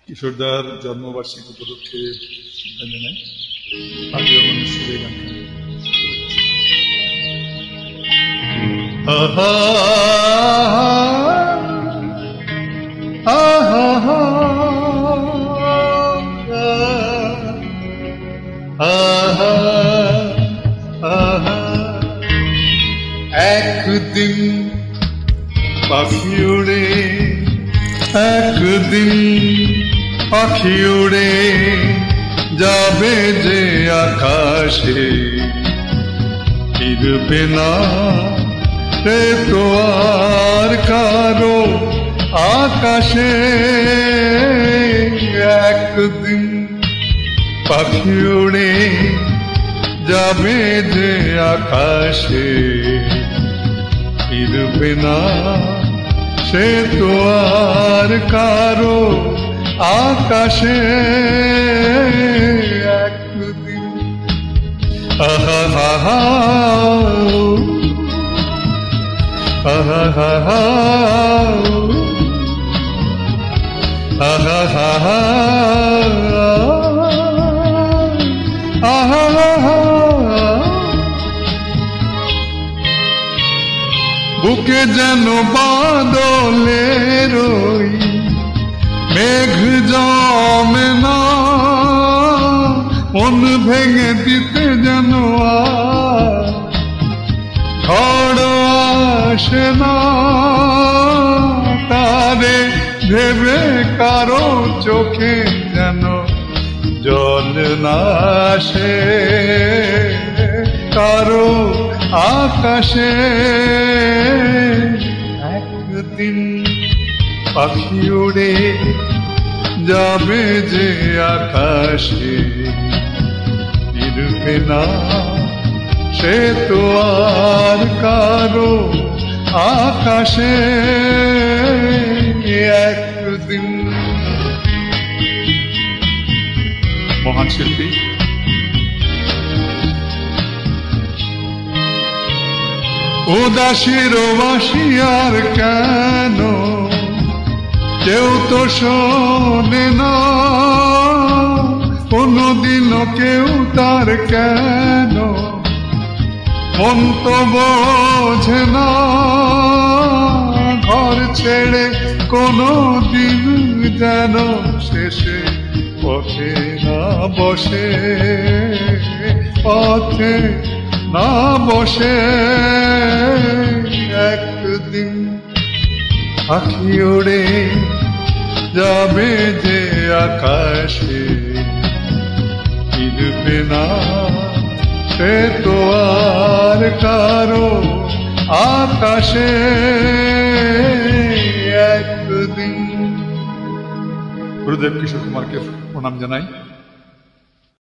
কিশোরদার জন্মবার্ষিকী উপলক্ষে জানাই আগে সুরে গান একদিন পাখি উড়ে একদিন পাখি উড়ে যাবে যে আকাশে ফিরবে না সে তো আর কারো আকাশে একদিন পাখি উড়ে যাবে যে আকাশে ফিরবে না সে তো আর কারো আকাশে একদিন আহা হা হা আহা হা হা আহা হা হা আহা হা বুকে যেন বাদলের মেঘ জমে না মন ভেঙে দিতে যেন ঝড় আসে না তারে ভেবে কারো চোখে যেন জল না আসে কারো আকাশে একদিন পাখি উড়ে যাবে যে আকাশে ফিরবে না সে তো আর কারো আকাশে একদিন মহান শিল্পী উদাসীর বাসি আর কেন কেউ তো শোনে না কোনদিনও কেউ তার কেন মন তো বোঝে না ঘর ছেড়ে কোনদিন যেন শেষে পথে না বসে পথে না বসে একদিন পাখি উড়ে যাবে যে আকাশে ফিরবে না সে তো আর কারো আকাশে একদিন। গুরুদেব কিশোর কুমারকে প্রণাম জানাই।